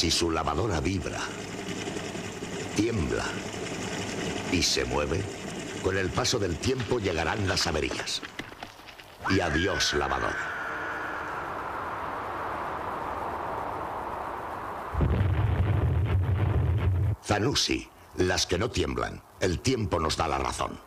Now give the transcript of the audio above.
Si su lavadora vibra, tiembla y se mueve, con el paso del tiempo llegarán las averías. Y adiós, lavadora. Zanussi, las que no tiemblan. El tiempo nos da la razón.